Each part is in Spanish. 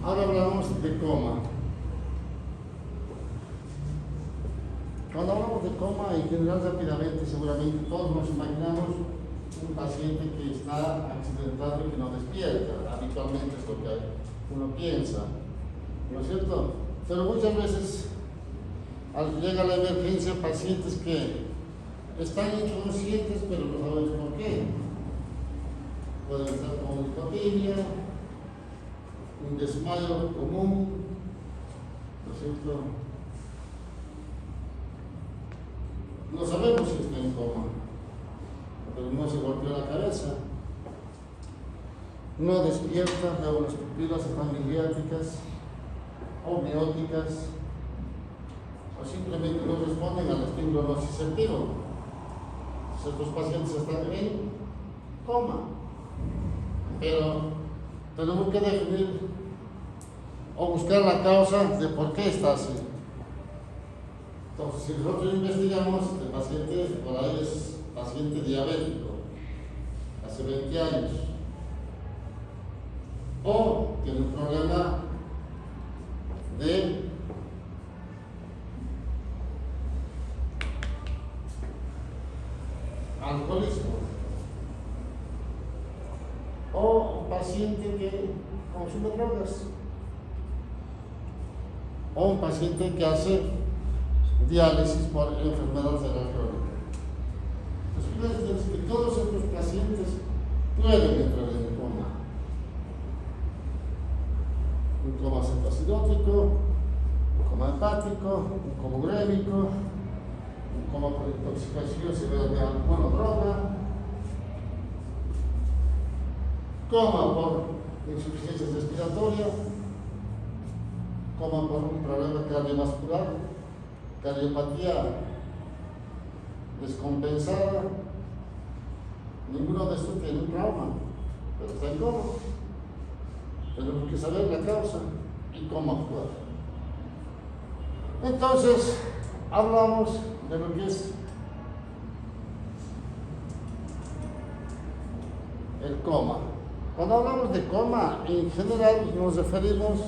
Ahora hablamos de coma. Cuando hablamos de coma, en general, rápidamente, seguramente todos nos imaginamos un paciente que está accidentado y que no despierta. Habitualmente es lo que uno piensa, ¿no es cierto? Pero muchas veces llega a la emergencia pacientes que están inconscientes, pero no sabemos por qué. Pueden estar con hipotimia, un desmayo común, ¿no es cierto? No sabemos si está en coma, pero no se golpeó la cabeza, no despierta, pero las pupilas están miliáticas o mióticas, o simplemente no responden al estímulo nociceptivo. Ciertos pacientes están en coma, pero tenemos que definir o buscar la causa de por qué está así. Entonces, si nosotros investigamos, el paciente por ahí es paciente diabético, hace 20 años, o tiene un problema de alcoholismo, o un paciente que consume drogas, o un paciente que hace diálisis por enfermedad renal crónica. Entonces, que todos estos pacientes pueden entrar en el coma. Un coma cetoacidótico, un coma hepático, un coma urémico, un coma por intoxicación severa de alcohol o droga, coma por insuficiencia respiratoria, coma por un problema cardiovascular, cardiopatía descompensada. Ninguno de estos tiene un trauma, pero está en coma. Tenemos que saber la causa y cómo actuar. Entonces, hablamos de lo que es el coma. Cuando hablamos de coma, en general nos referimos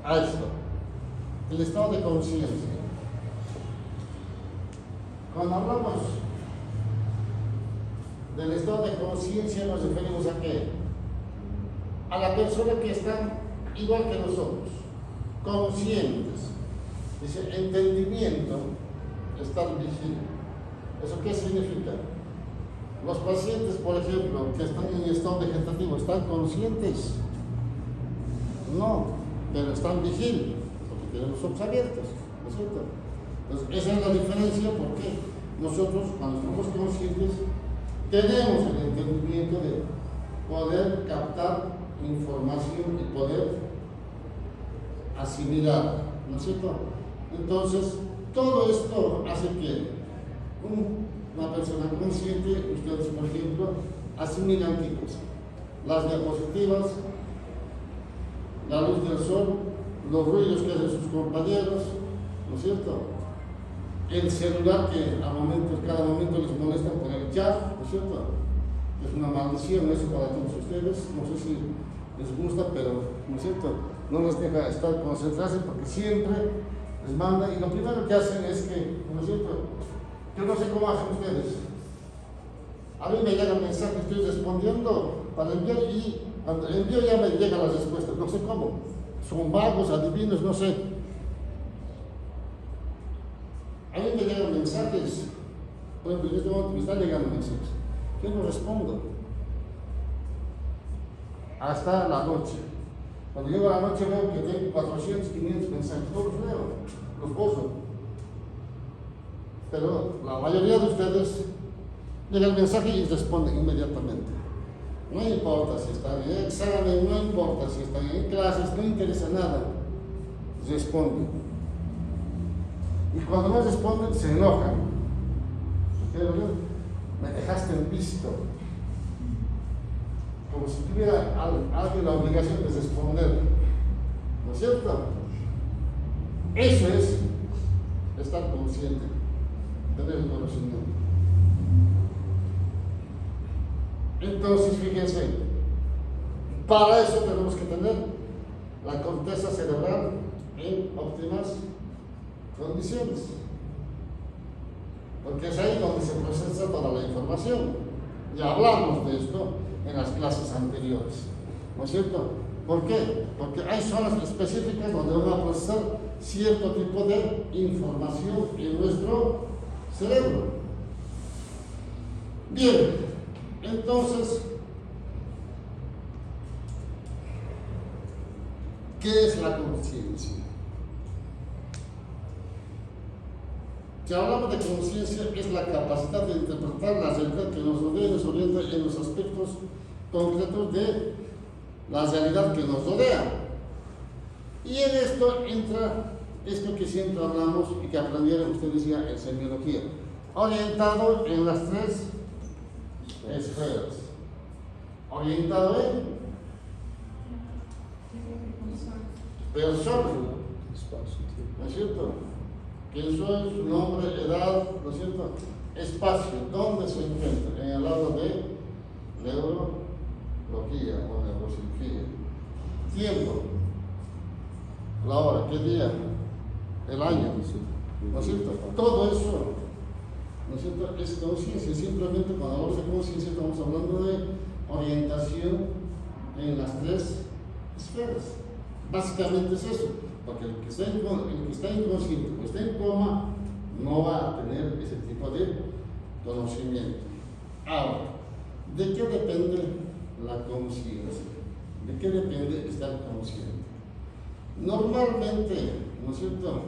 a esto, el estado de conciencia. Cuando hablamos del estado de conciencia, nos referimos a qué? A la persona que está igual que nosotros, conscientes. Dice, entendimiento, estar vigilante. ¿Eso qué significa? Los pacientes, por ejemplo, que están en estado vegetativo, ¿están conscientes? No, pero están vigilantes, porque tienen los ojos abiertos, ¿no es cierto? Entonces, esa es la diferencia, porque nosotros, cuando somos conscientes, tenemos el entendimiento de poder captar información y poder asimilar, ¿no es cierto? Entonces, todo esto hace que una persona consciente, ustedes por ejemplo, asimilan qué cosa: las diapositivas, la luz del sol, los ruidos que hacen sus compañeros, ¿no es cierto? El celular que a momentos, cada momento les molesta por el chat, ¿no es cierto? Es una maldición eso para todos ustedes, no sé si les gusta, pero, ¿no es cierto? No les deja estar concentrarse porque siempre les manda, y lo primero que hacen es que, ¿no es cierto? Yo no sé cómo hacen ustedes. A mí me llegan mensajes, estoy respondiendo para enviar y cuando envío ya me llegan las respuestas, no sé cómo. Son vagos, adivinos, no sé. A mí me llegan mensajes, por ejemplo, en este momento me están llegando mensajes. Yo no respondo. Hasta la noche. Cuando llego a la noche veo que tengo 400, 500 mensajes, no los leo, los gozo. Pero la mayoría de ustedes llega el mensaje y responden inmediatamente. No importa si están en examen, no importa si están en clases, no interesa nada, responden. Y cuando no responden, se enojan. Pero me dejaste en visto. Como si tuviera alguien la obligación de responder. ¿No es cierto? Eso es estar consciente. tener el conocimiento. Entonces, fíjense, para eso tenemos que tener la corteza cerebral en óptimas condiciones, porque es ahí donde se procesa toda la información. Ya hablamos de esto en las clases anteriores, ¿no es cierto? ¿Por qué? Porque hay zonas específicas donde van a procesar cierto tipo de información en nuestro cerebro. Bien, entonces, ¿qué es la conciencia? Si hablamos de conciencia, es la capacidad de interpretar la realidad que nos rodea y nos orienta en los aspectos concretos de la realidad que nos rodea. Y en esto entra esto que siempre hablamos y que aprendieron ustedes ya en semiología, orientado en las tres esferas. Orientado en persona, ¿no es cierto? ¿Quién soy? Su nombre, edad, ¿no es cierto? Espacio, ¿dónde se encuentra? En el lado de neurología o neurocirugía. Tiempo, la hora, ¿qué día? El año, ¿no es cierto? Todo eso, ¿no es cierto?, es conciencia. Simplemente cuando hablamos de conciencia estamos hablando de orientación en las tres esferas. Básicamente es eso, porque el que está inconsciente o está en coma no va a tener ese tipo de conocimiento. Ahora, ¿de qué depende la conciencia? ¿De qué depende estar consciente? Normalmente, ¿no es cierto?,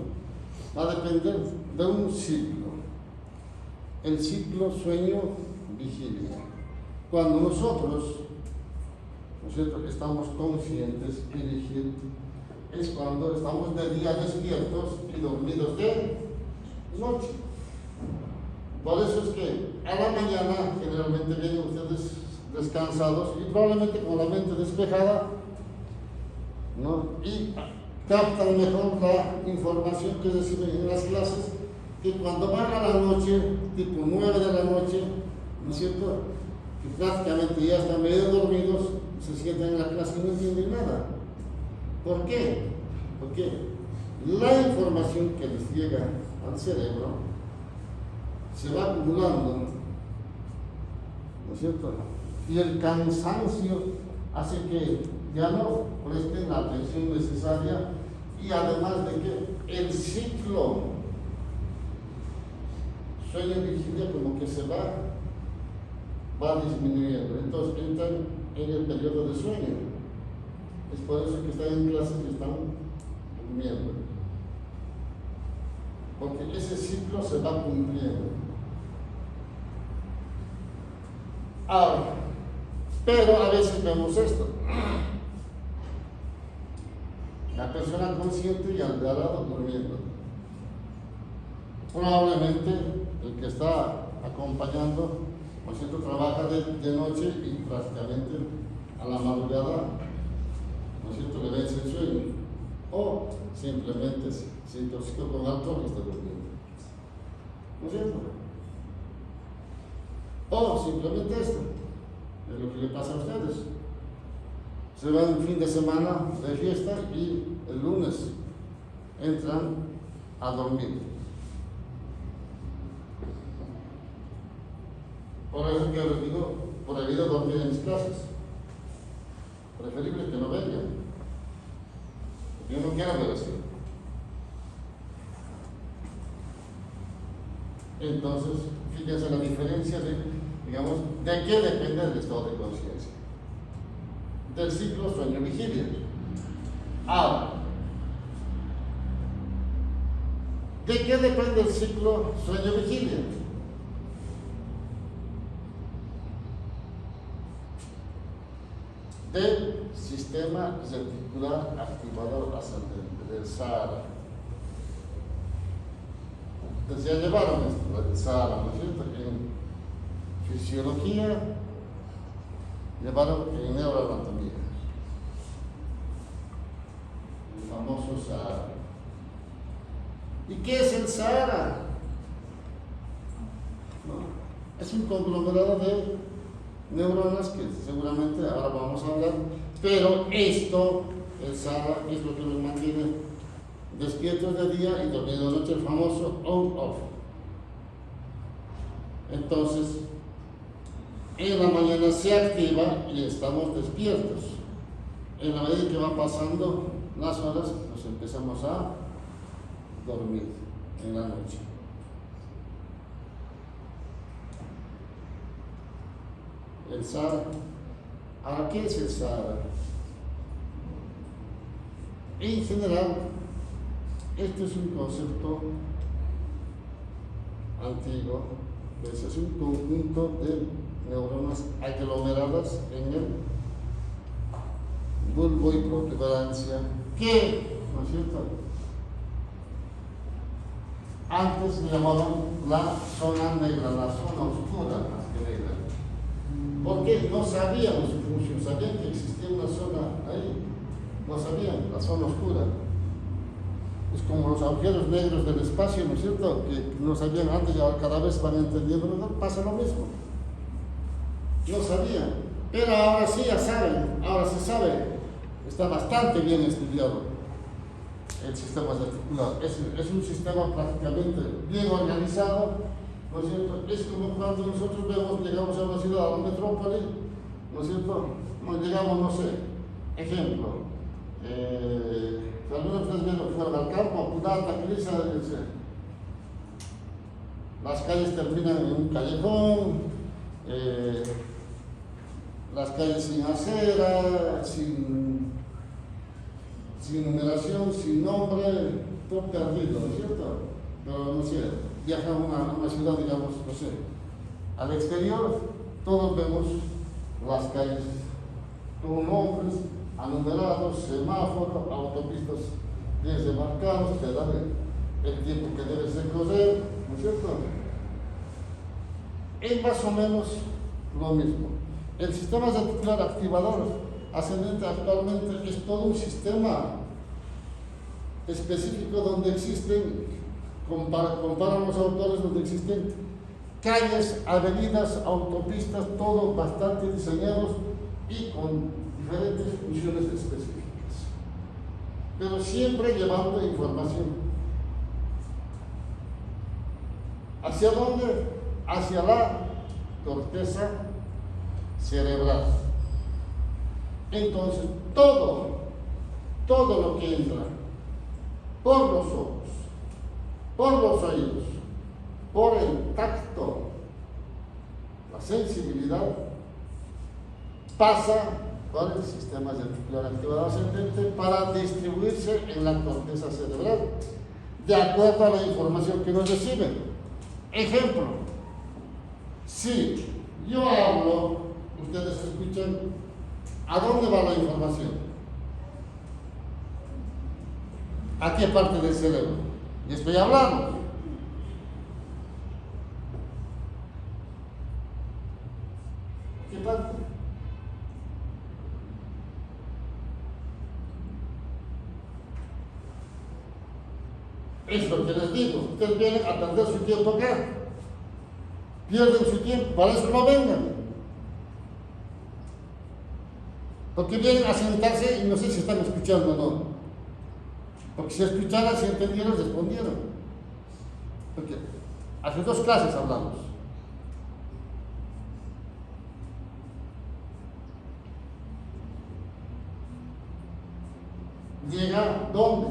va a depender de un ciclo. El ciclo sueño-vigilia. Cuando nosotros, ¿no es cierto?, estamos conscientes y vigilantes, es cuando estamos de día despiertos y dormidos de noche. Por eso es que a la mañana generalmente vienen ustedes descansados y probablemente con la mente despejada, ¿no?, y captan mejor la información que reciben en las clases, que cuando van a la noche, tipo 9 de la noche, ¿no es cierto?, que prácticamente ya están medio dormidos, se sientan en la clase y no entienden nada. ¿Por qué? Porque la información que les llega al cerebro se va acumulando, ¿no es cierto?, y el cansancio hace que ya no presten la atención necesaria, y además de que el ciclo sueño-vigilia como que se va disminuyendo, entonces entran en el periodo de sueño. Es por eso que están en clases y están durmiendo, porque ese ciclo se va cumpliendo. Ahora, pero a veces vemos esto: la persona consciente y al de al lado durmiendo. Probablemente el que está acompañando, por cierto, trabaja de noche y prácticamente a la madrugada, ¿no es cierto?, le vence el sueño, o simplemente se intoxicó con alcohol y está durmiendo, ¿no es cierto? O simplemente esto es lo que le pasa a ustedes: se van un fin de semana de fiesta y el lunes entran a dormir. Por eso que les digo, prohibido dormir en mis clases. Preferible que no vengan. Yo no quiero ver así. Entonces, fíjense la diferencia de, digamos, de qué depende el estado de conciencia. Del ciclo sueño-vigilia. Ahora, ¿de qué depende el ciclo sueño-vigilia? Del sistema reticular activador ascendente, del SARA. Entonces ya llevaron esto, el SARA, ¿no es cierto?, en fisiología, llevaron en neuroanatomía, el famoso SARA. ¿Y qué es el SARA? Es un conglomerado de neuronas que seguramente ahora vamos a hablar, pero esto, el SARA, es lo que nos mantiene despiertos de día y dormidos de noche, el famoso on-off. Entonces, en la mañana se activa y estamos despiertos. En la medida que van pasando las horas, nos empezamos a dormir en la noche. El SARA. ¿Ahora qué es el SARA? En general, este es un concepto antiguo, es un conjunto de neuronas aglomeradas en el bulbo y protuberancia, que, ¿no es cierto?, antes se llamaban la zona negra, la zona oscura, más que negra, porque no sabíamos su función, sabían que existía una zona ahí, no sabían, la zona oscura. Es como los agujeros negros del espacio, ¿no es cierto?, que no sabían antes y ahora cada vez van entendiendo mejor, pasa lo mismo. No sabían, pero ahora sí ya saben, ahora se sabe, está bastante bien estudiado el sistema articular. Es un sistema prácticamente bien organizado, ¿no es cierto? Es como cuando nosotros llegamos a una ciudad, a una metrópoli, ¿no es cierto? Llegamos, no sé, ejemplo, algunos de ustedes vieron que fueron al campo, Punata, Crisa, las calles terminan en un callejón, las calles sin acera, sin numeración, sin nombre, todo perdido, ¿no es cierto? Pero no sé, viajan a una ciudad, digamos, no sé, al exterior, todos vemos las calles con nombres, anumerados, semáforos, autopistas bien demarcados, que dan el tiempo que debes recorrer, ¿no es cierto? Es más o menos lo mismo. El sistema reticular activador ascendente actualmente es todo un sistema específico donde existen, comparan los autores, donde existen calles, avenidas, autopistas, todo bastante diseñados y con diferentes funciones específicas, pero siempre llevando información. ¿Hacia dónde? Hacia la corteza cerebral. Entonces, todo lo que entra por los ojos, por los oídos, por el tacto, la sensibilidad, pasa por el sistema reticular activador ascendente para distribuirse en la corteza cerebral, de acuerdo a la información que nos reciben. Ejemplo, si yo hablo, ustedes escuchan, ¿a dónde va la información? ¿A qué parte del cerebro? Y estoy hablando. ¿Qué parte? Es lo que les digo. Ustedes vienen a perder su tiempo acá. Pierden su tiempo, para eso no vengan. Porque vienen a sentarse y no sé si están escuchando o no. Porque si escucharan, si entendieron, respondieron. Porque hace 2 clases hablamos. Llega ¿dónde?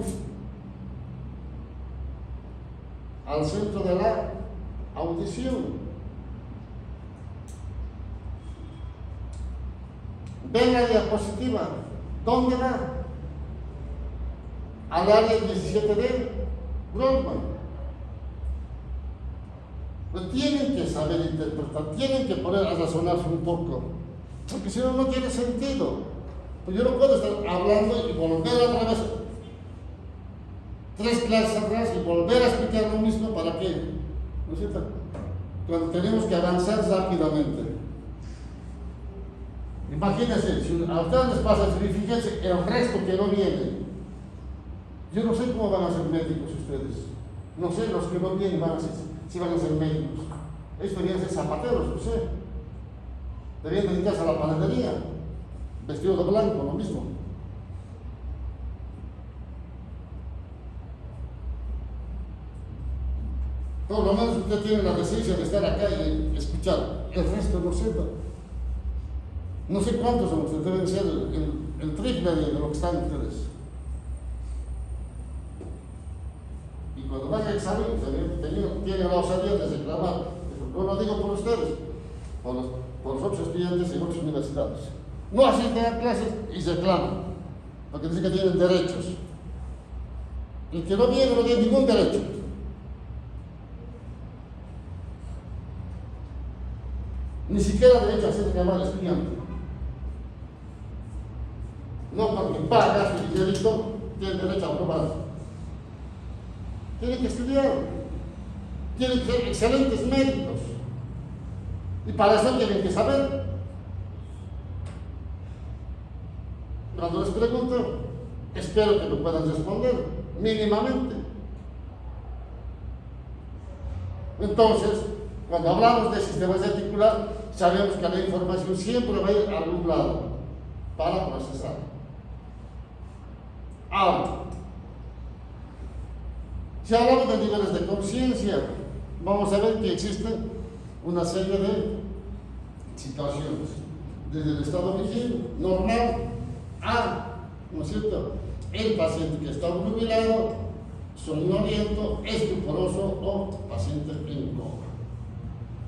Al centro de la audición. Ven la diapositiva. ¿Dónde va? Al área 17 de Goldman. Pues tienen que saber interpretar, tienen que poner a razonarse un poco, porque si no, no tiene sentido. Pues yo no puedo estar hablando y volver otra vez 3 clases atrás y volver a explicar lo mismo. ¿Para qué? ¿No es cierto? Cuando tenemos que avanzar rápidamente. Imagínense, si a ustedes les pasa, fíjense el resto que no viene. Yo no sé cómo van a ser médicos ustedes. No sé, los que no vienen van a ser, si van a ser médicos. Ellos debían ser zapateros, no sé. Debían dedicarse a la panadería, vestidos de blanco, lo mismo. Por lo menos usted tiene la decencia de estar acá y escuchar. El resto no sé. No sé cuántos son ustedes, deben ser el triple de lo que están ustedes. Y cuando vaya a examen, tienen la osadía de reclamar. No lo digo por ustedes, por los otros estudiantes en otras universidades. No asisten a clases y reclaman, porque dicen que tienen derechos. El que no viene no tiene ningún derecho. Ni siquiera derecho a ser llamado estudiante. No porque paga su dinerito, tiene derecho a aprobar. Tienen que estudiar. Tienen que ser excelentes médicos. Y para eso tienen que saber. Cuando les pregunto, espero que me puedan responder, mínimamente. Entonces, cuando hablamos de sistemas articulares, sabemos que la información siempre va a ir a algún lado para procesar. Ahora, si hablamos de niveles de conciencia, vamos a ver que existen una serie de situaciones, desde el estado vigil normal a, ¿no es cierto?, el paciente que está obnubilado, somnoliento, estuporoso o paciente en coma.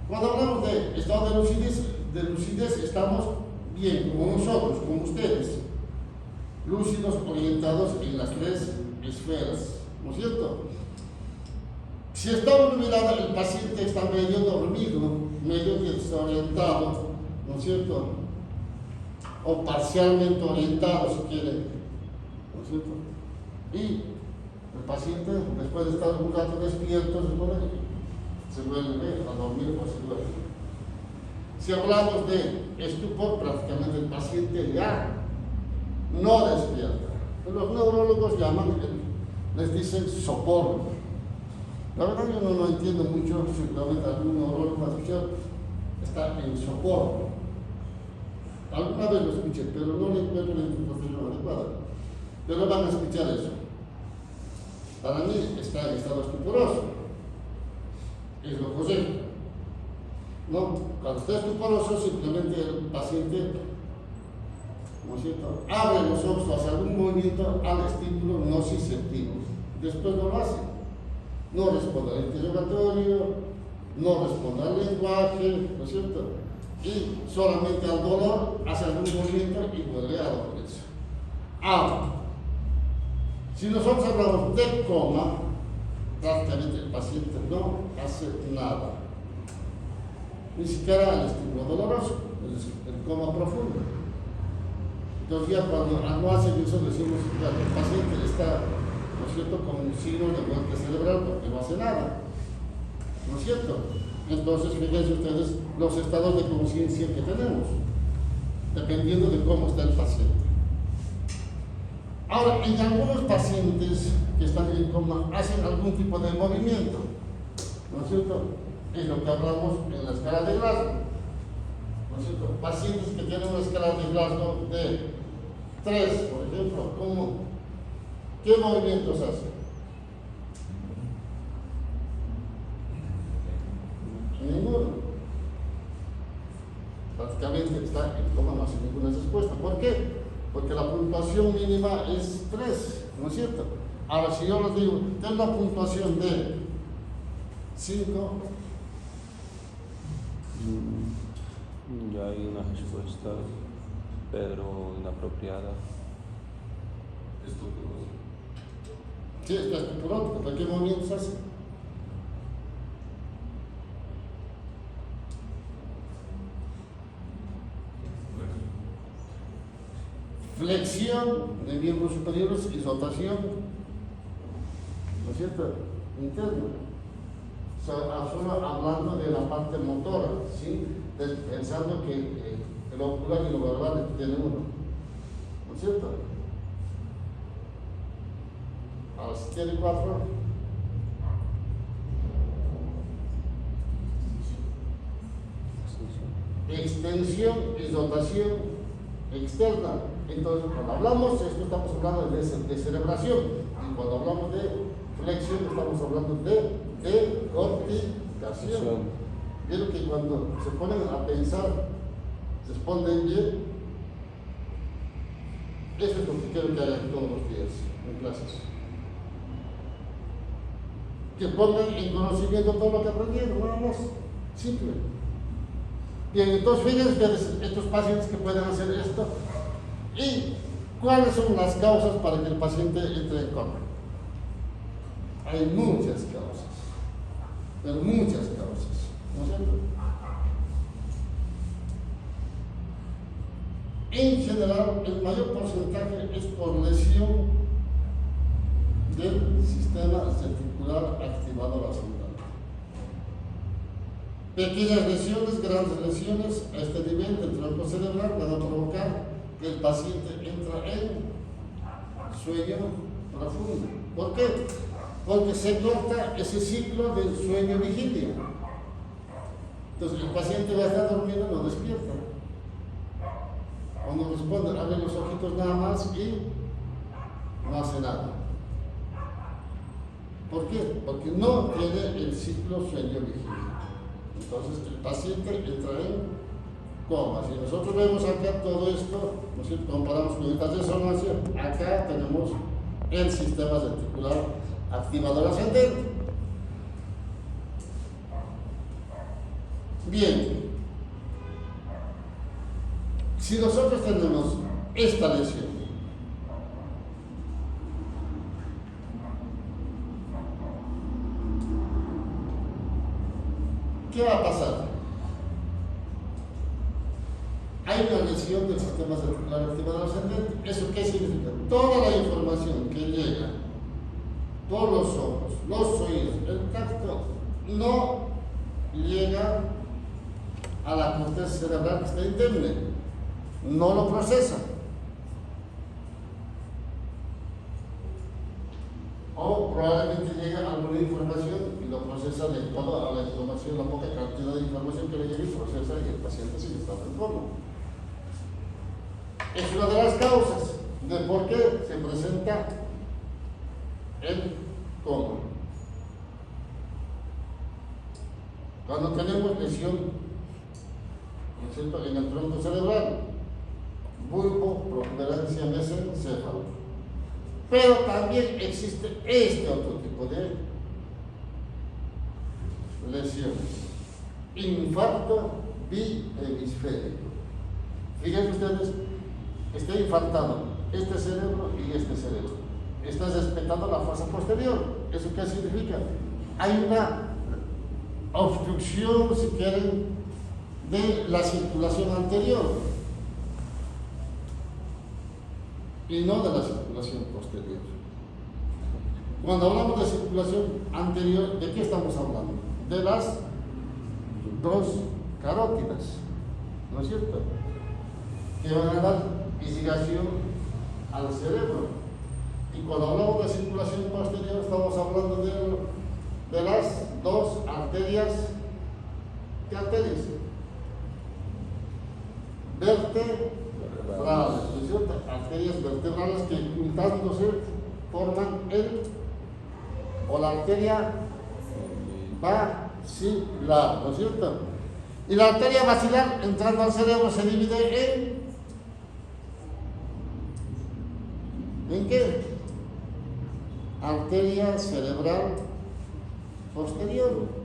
Cuando hablamos de estado de lucidez estamos bien, como nosotros, como ustedes, lúcidos, orientados en las tres esferas, ¿no es cierto? Si está obnubilado, el paciente está medio dormido, medio desorientado, ¿no es cierto? O parcialmente orientado, si quiere, ¿no es cierto? Y el paciente, después de estar un rato despierto, se vuelve a dormir o se duerme. Si hablamos de estupor, prácticamente el paciente ya no despierta. Los neurólogos les dicen sopor. La verdad yo no entiendo mucho, seguramente algún neurólogo asociado está en sopor. Alguna vez lo escuché, pero no le encuentro la interpretación adecuada. Pero van a escuchar eso. Para mí está en estado estuporoso. Es lo correcto. No, cuando está estuporoso, simplemente el paciente, ¿no es cierto?, abre los ojos hacia algún movimiento al estímulo nociceptivo. Después no lo hace. No responde al interrogatorio, no responde al lenguaje, ¿no es cierto? Y solamente al dolor hace algún movimiento y vuelve a dormirse. Ahora, si nosotros hablamos de coma, prácticamente el paciente no hace nada. Ni siquiera el estímulo doloroso, el coma profundo. Entonces ya cuando no hace eso decimos que el paciente está, ¿no es cierto?, con signos de muerte cerebral porque no hace nada, ¿no es cierto? Entonces fíjense ustedes los estados de conciencia que tenemos, dependiendo de cómo está el paciente. Ahora, en algunos pacientes que están en coma hacen algún tipo de movimiento, ¿no es cierto? Es lo que hablamos en la escala de Glasgow, ¿no es cierto? Pacientes que tienen una escala de Glasgow de 3, por ejemplo, ¿qué movimientos hacen? Ninguno. Prácticamente está en coma, no hace ninguna respuesta. ¿Por qué? Porque la puntuación mínima es 3, ¿no es cierto? Ahora, si yo les digo, tengo una puntuación de 5, ya hay una respuesta, pero inapropiada. sí, está estupurótico, ¿pero qué movimientos hace? Flexión de miembros superiores y rotación, ¿no es cierto?, interna. O sea, solo hablando de la parte motora, ¿sí?, pensando que el ocular y lo verbal tiene uno, ¿no es cierto? Ahora, si tiene 4, extensión y rotación externa. Entonces, cuando hablamos de esto, estamos hablando de celebración. Y cuando hablamos de flexión, estamos hablando de corticación. Quiero que cuando se ponen a pensar, responden bien. Eso es lo que quiero que hagan todos los días en clases. Que pongan en conocimiento todo lo que aprendieron, nada más. Simple. Bien, entonces fíjense ustedes, estos pacientes que pueden hacer esto. ¿Y cuáles son las causas para que el paciente entre en coma? Hay muchas causas, pero muchas causas, ¿no es cierto? En general, el mayor porcentaje es por lesión del sistema reticular activador central. Pequeñas lesiones, grandes lesiones a este nivel del tronco cerebral van a provocar que el paciente entra en sueño profundo. ¿Por qué? Porque se corta ese ciclo del sueño-vigilia. Entonces el paciente va a estar dormido y no despierta. O no responde, abre los ojitos nada más y no hace nada. ¿Por qué? Porque no tiene el ciclo sueño-vigilia. Entonces el paciente entra en coma. Si nosotros vemos acá todo esto, ¿no es cierto? Comparamos con esta resonancia, acá tenemos el sistema reticular activador ascendente. Bien, si nosotros tenemos esta lesión, ¿qué va a pasar? Hay una lesión del sistema reticular activador ascendente. ¿Eso qué significa? Toda la información que llega por los ojos, los oídos, el tacto, no llega a la corteza cerebral que está indemne, no lo procesa. O probablemente llega alguna información y lo procesa de toda la información, la poca cantidad de información que le llega y procesa y el paciente sigue estando en coma. Es una de las causas de por qué se presenta el coma. Cuando tenemos lesión, ¿no es cierto?, en el tronco cerebral, bulbo, protuberancia mesencéfalo. Pero también existe este otro tipo de lesiones. Infarto bihemisférico. Fíjense ustedes, está infartado este cerebro y este cerebro. Está respetando la fosa posterior. ¿Eso qué significa? Hay una obstrucción, si quieren, de la circulación anterior y no de la circulación posterior. Cuando hablamos de circulación anterior, ¿de qué estamos hablando? De las dos carótidas, ¿no es cierto?, que van a dar irrigación al cerebro. Y cuando hablamos de circulación posterior, estamos hablando de las dos arterias. ¿Qué arterias? Vertebrales, ¿no es cierto? Arterias vertebrales que juntándose forman la arteria basilar, ¿no es cierto? Y la arteria basilar, entrando al cerebro, se divide ¿en qué? Arteria cerebral posterior.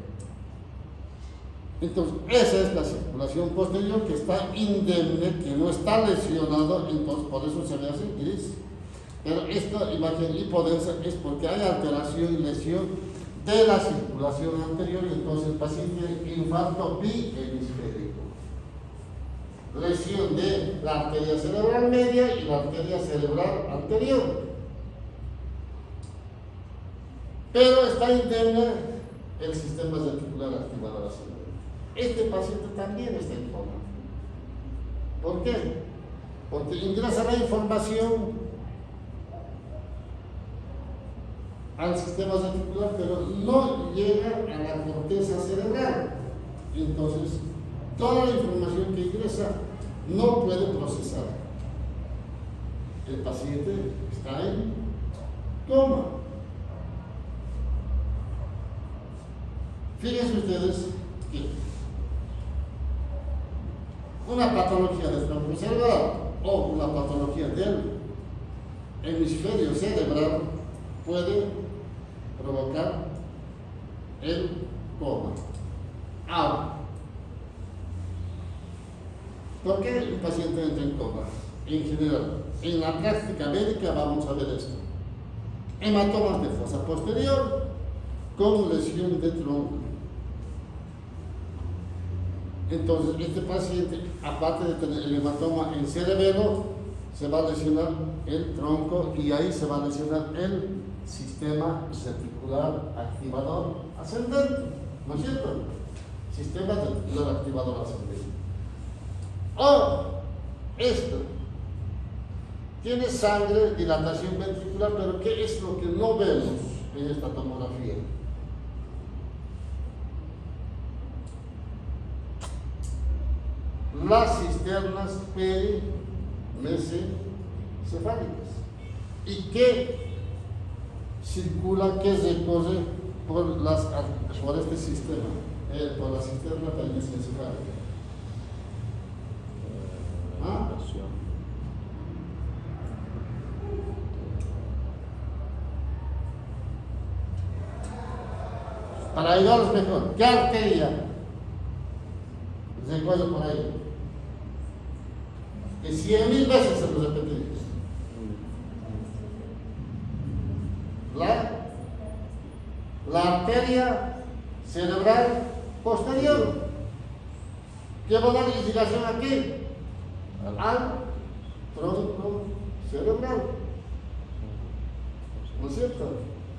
Entonces, esa es la circulación posterior que está indemne, que no está lesionado, entonces por eso se ve así gris. Pero esta imagen hipodensa es porque hay alteración y lesión de la circulación anterior, y entonces el paciente tiene infarto bihemisférico. Lesión de la arteria cerebral media y la arteria cerebral anterior. Pero está indemne el sistema reticular activador ascendente. Este paciente también está en coma. ¿Por qué? Porque ingresa la información al sistema reticular, pero no llega a la corteza cerebral. Y entonces toda la información que ingresa no puede procesar. El paciente está en coma. Fíjense ustedes que una patología del tronco cerebral o una patología del hemisferio cerebral puede provocar el coma. Ahora, ¿por qué un paciente entra en coma? En general, en la práctica médica vamos a ver esto. Hematomas de fosa posterior con lesión de tronco. Entonces, este paciente, aparte de tener el hematoma en cerebelo, se va a lesionar el tronco y ahí se va a lesionar el sistema reticular activador ascendente, ¿no es cierto? Sistema reticular activador ascendente. O esto tiene sangre, dilatación ventricular, pero ¿qué es lo que no vemos en esta tomografía? Las cisternas perimesencefálicas. ¿Y qué circula, qué recorre por este sistema? Por la cisterna perimesencefálica. Para ayudarlos mejor, ¿qué arteria recorre por ahí? Que 100.000 veces se lo repetí. La arteria cerebral posterior, que va a dar indicación aquí al tronco cerebral, ¿no es cierto?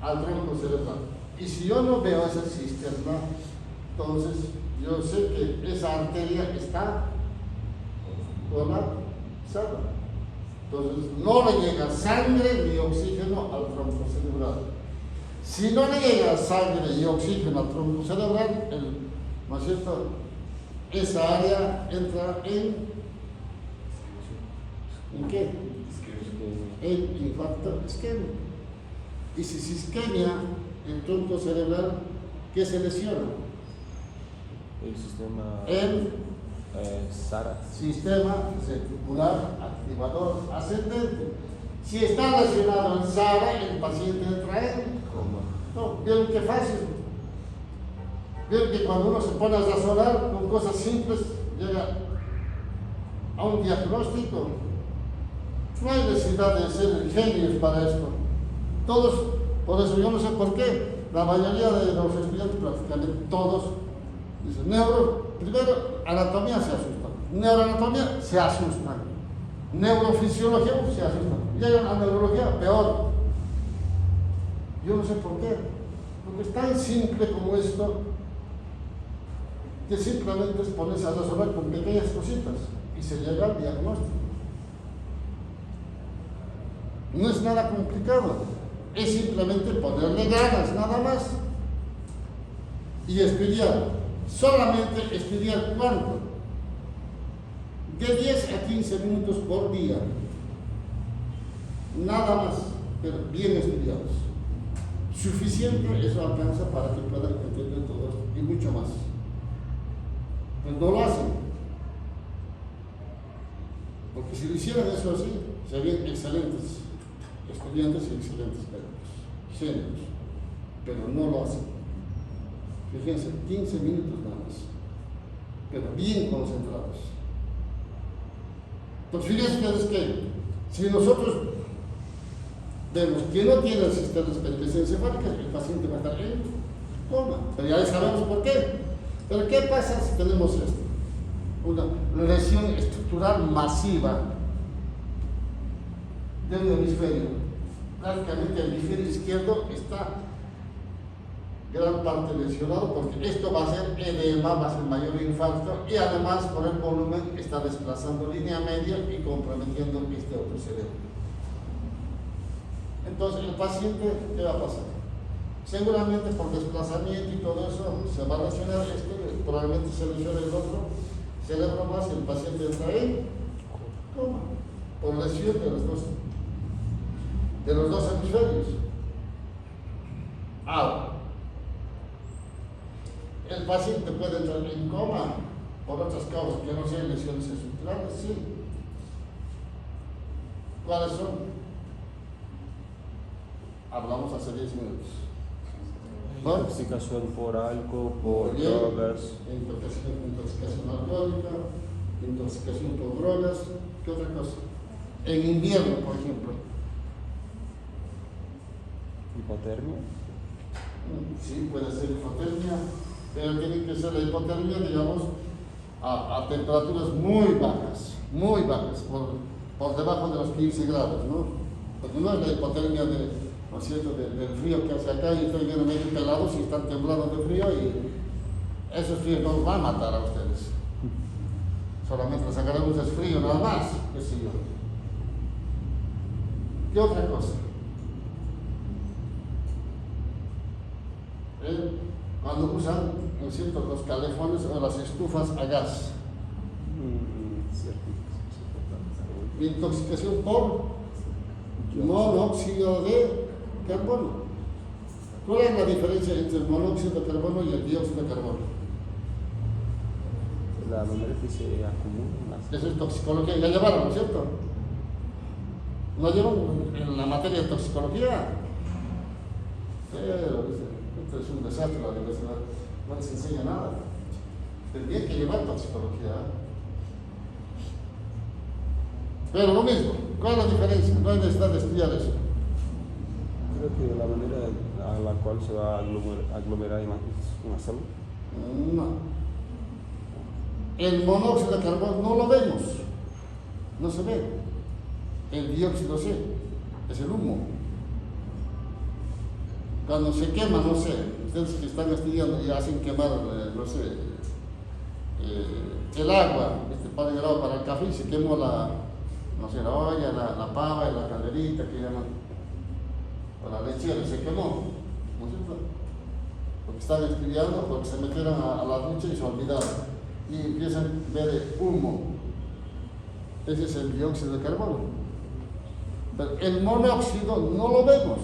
Al tronco cerebral. Y si yo no veo esa cisterna, entonces yo sé que esa arteria está colapsada. Entonces no le llega sangre ni oxígeno al tronco cerebral. Si no le llega sangre y oxígeno al tronco cerebral, ¿no es cierto? Esa área entra ¿en qué? En infarto isquémico. Y si se isquemia el tronco cerebral, ¿qué se lesiona? El sistema SARA. Sistema reticular activador ascendente. Si está lesionado en SARA, el paciente entra en coma. No, vieron qué fácil. Vieron que cuando uno se pone a razonar con cosas simples, llega a un diagnóstico. No hay necesidad de ser genios para esto. Todos, por eso yo no sé por qué, la mayoría de los estudiantes, prácticamente todos, dicen, primero, anatomía se asustan, neuroanatomía se asustan, neurofisiología se asustan, llegan a neurología, peor. Yo no sé por qué, porque es tan simple como esto, que simplemente es ponerse a resolver con pequeñas cositas y se llega al diagnóstico. No es nada complicado, es simplemente ponerle ganas, nada más. Y estudiar, solamente estudiar cuánto, de 10 a 15 minutos por día, nada más, pero bien estudiados. Suficiente, eso alcanza para que puedan entender todo esto y mucho más. Pues no lo hacen, porque si lo hicieran eso así, serían excelentes estudiantes y excelentes médicos, genios, pero no lo hacen. Fíjense, 15 minutos nada más, pero bien concentrados. Entonces, fíjense ustedes que si nosotros vemos que no tiene el sistema perimesencefálico, el paciente va a estar en coma, pero ya sabemos por qué. Pero ¿qué pasa si tenemos esto? Una lesión estructural masiva del hemisferio. Prácticamente el hemisferio izquierdo está gran parte lesionado, porque esto va a ser edema, va a ser mayor infarto, y además por el volumen está desplazando línea media y comprometiendo este otro cerebro. Entonces el paciente, ¿qué va a pasar? Seguramente por desplazamiento y todo eso se va a lesionar este, probablemente se lesione el otro, celebra más y el paciente entra en coma, por lesión de los dos hemisferios. Ahora, el paciente puede entrar en coma por otras causas que no sean lesiones estructurales, sí. ¿Cuáles son? Hablamos hace 10 minutos. ¿No? Intoxicación por alcohol, por Bien. drogas. Intoxicación alcohólica, intoxicación por drogas. ¿Qué otra cosa? En invierno, por ejemplo. Hipotermia. Sí, puede ser hipotermia, pero tiene que ser la hipotermia, digamos, a temperaturas muy bajas, por debajo de los 15 grados, ¿no? Porque no es la hipotermia ¿no es cierto?, del frío que hace acá y estoy viendo medio pelados y están temblando de frío y esos fríos no los van a matar a ustedes. Solamente les sacaremos el frío nada más, qué sé yo. ¿Qué otra cosa? Cuando usan, ¿no es cierto?, los calefones o las estufas a gas. Intoxicación por monóxido de carbono. ¿Cuál es la diferencia entre el monóxido de carbono y el dióxido de carbono? La manera que se acumula más. Eso es toxicología, ya llevaron, ¿no es cierto? ¿No llevan en la materia de toxicología? Pero esto es un desastre, la universidad no les enseña nada. Tendría que llevar toxicología. Pero lo mismo, ¿cuál es la diferencia? No hay necesidad de estudiar eso. Creo que la manera a la cual se va a aglomerar una célula. No. El monóxido de carbono no lo vemos, no se ve. El dióxido sí, es el humo. Cuando se quema, no sé, ustedes que están estudiando y hacen quemar, no sé, el agua, ponen el agua para el café y se quemó la olla, la pava y la calderita que llaman, o la lechera, se quemó, ¿no es cierto? Porque están estudiando, porque se metieron a la ducha y se olvidaron. Y empiezan a ver humo. Ese es el dióxido de carbono. Pero el monóxido no lo vemos.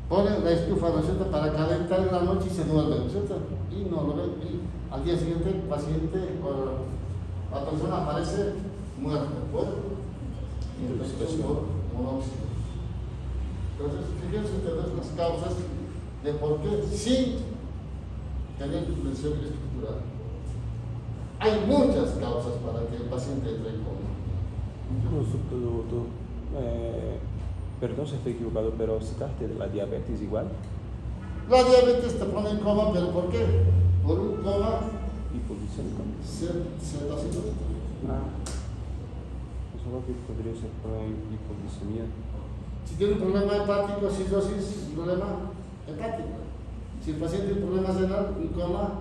Ponen la estufa, ¿no es cierto?, para calentar en la noche y se duerme, ¿no es cierto? Y no lo ven. Y al día siguiente el paciente o la persona aparece muerta por intoxicación por monóxido. Entonces, fíjense ustedes las causas de por qué sí tener lesión estructural. Hay muchas causas para que el paciente entre en coma. Perdón si estoy equivocado, pero citaste la diabetes igual. La diabetes te pone en coma, ¿pero por qué? Por un coma Hipoglicémico. cetocítico. Eso es lo que podría ser por hipoglicemia. Si tiene un problema hepático, cirrosis, un problema hepático. Si el paciente tiene problemas renal, un coma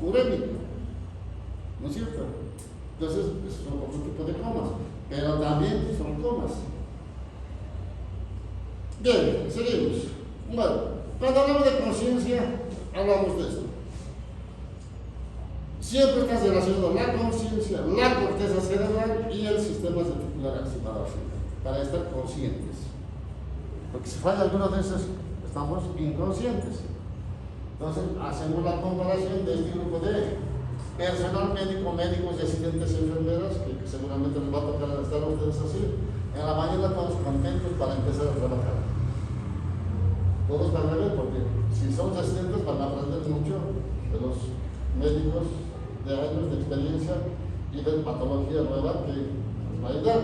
urémico. ¿No es cierto? Entonces, esos son otro tipo de comas, pero también son comas. Bien, seguimos. Bueno, cuando hablamos de conciencia, hablamos de esto. Siempre está relacionado la conciencia, la corteza cerebral y el sistema reticular activado para estar conscientes. Porque si falla alguno de esos, estamos inconscientes. Entonces, hacemos la comparación de este grupo de personal médico, médicos, residentes, enfermeras, que seguramente les va a tocar estar a ustedes así. En la mañana todos contentos para empezar a trabajar. Todos van a ver, porque si son residentes van a aprender mucho de los médicos de años de experiencia y de patología nueva que les va a ayudar.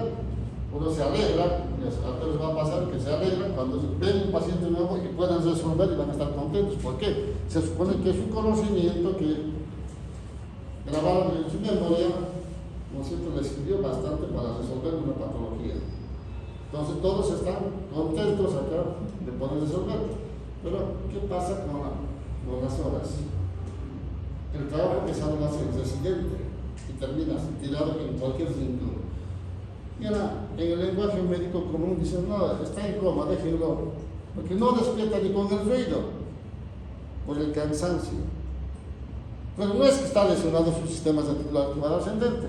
Uno se alegra, y a ustedes les va a pasar que se alegran cuando ven un paciente nuevo y puedan resolver y van a estar contentos. ¿Por qué? Se supone que es un conocimiento que grabaron en su memoria, ¿no es cierto?, les sirvió bastante para resolver una patología. Entonces todos están contentos acá de poder resolver. Pero, ¿qué pasa con las horas? El trabajo que sale hace el residente y termina tirado en cualquier rincón. Y ahora, en el lenguaje médico común dicen, no, está en coma, déjenlo, porque no despierta ni con el ruido, por el cansancio. Pero no es que está lesionado sus sistemas articulares ascendente,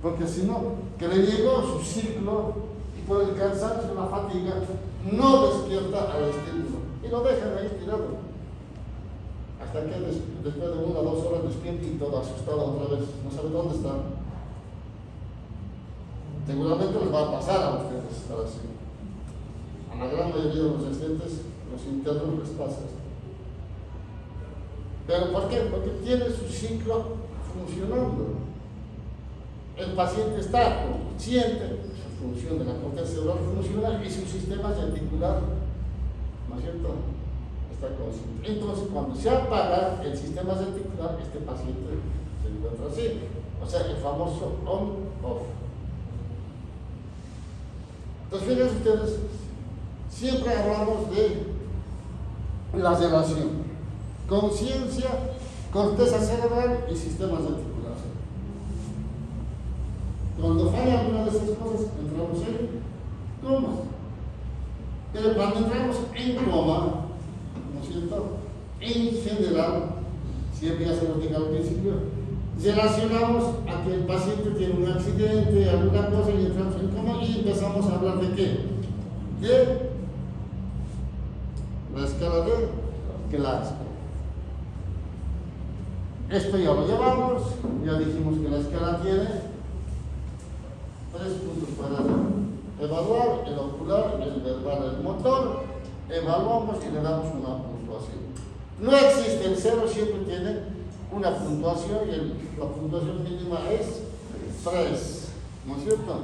porque si no, que le llegó su ciclo y por el cansancio y la fatiga no despierta al estímulo y lo dejan ahí tirado. Hasta que después de 1 o 2 horas despierta y todo asustado otra vez, no sabe dónde está. Seguramente les va a pasar a ustedes estar así. A la gran mayoría de los accidentes, los internos les pasa esto. ¿Pero por qué? Porque tiene su ciclo funcionando. El paciente está consciente, su función de la corteza cerebral funciona y su sistema articular, ¿no es cierto?, está consciente. Entonces, cuando se apaga el sistema articular, este paciente se encuentra así. O sea, el famoso on-off. Entonces, fíjense ustedes, siempre hablamos de la relación conciencia, corteza cerebral y sistemas articulares. Cuando falla alguna de esas cosas, entramos en coma. Pero cuando entramos en coma, ¿no es cierto?, en general, siempre ya se nos diga al principio, relacionamos a que el paciente tiene un accidente, alguna cosa, y entramos en coma y empezamos a hablar de qué? De la escala de Glasgow. Esto ya lo llevamos, ya dijimos que la escala tiene 3 puntos para evaluar: el ocular, el verbal, el motor. Evaluamos y le damos una puntuación. No existe el 0, siempre tiene una puntuación y la puntuación mínima es 3, ¿no es cierto?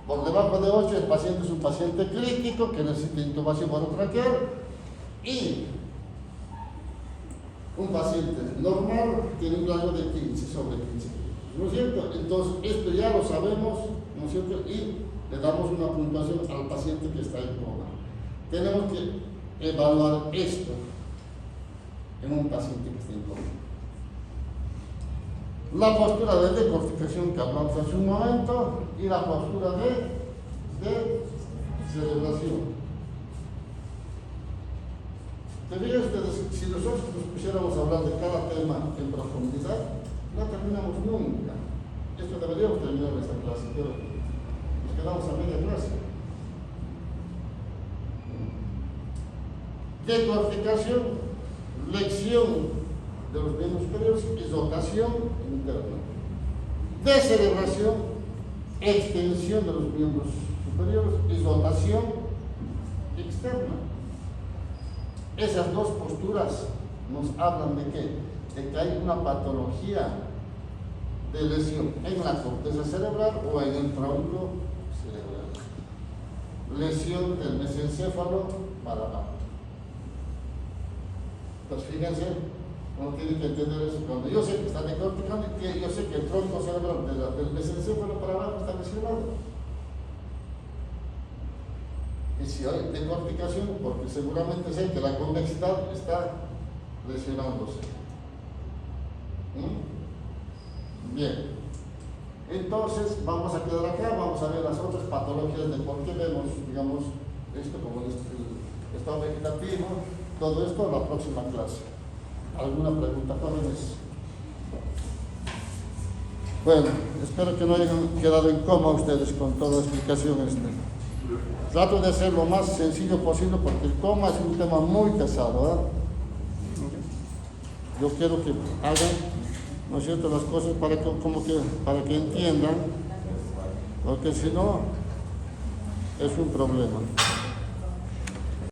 Por debajo de 8 el paciente es un paciente crítico que necesita intubación orotraqueal y un paciente normal tiene un rango de 15 sobre 15, ¿no es cierto? Entonces, esto ya lo sabemos, ¿no es cierto? Y le damos una puntuación al paciente que está en coma. Tenemos que evaluar esto en un paciente que está en coma. La postura de decorticación que hablamos hace un momento y la postura de celebración. ¿Te fijas ustedes? Si nosotros nos pusiéramos a hablar de cada tema en profundidad, no terminamos nunca. Esto deberíamos terminar esta clase, pero nos quedamos a media clase. Decorticación, flexión de los miembros superiores y rotación interna. Descerebración, extensión de los miembros superiores y rotación externa. Esas dos posturas nos hablan de qué? De que hay una patología de lesión en la corteza cerebral o en el tronco cerebral. Lesión del mesencéfalo para abajo. Entonces, fíjense, uno tiene que entender eso. Cuando yo sé que está decorticando, yo sé que el tronco cerebral del mesencéfalo para abajo está lesionado. Y si hay decorticación, porque seguramente sé que la convexidad está lesionándose. Bien. Entonces, vamos a quedar acá, vamos a ver las otras patologías de por qué vemos, digamos, esto como el estado vegetativo, todo esto en la próxima clase. ¿Alguna pregunta, jóvenes? Bueno, espero que no hayan quedado en coma ustedes con toda la explicación Trato de ser lo más sencillo posible porque el coma es un tema muy pesado, ¿verdad? Yo quiero que hagan, ¿no es cierto?, las cosas para que entiendan, porque si no, es un problema.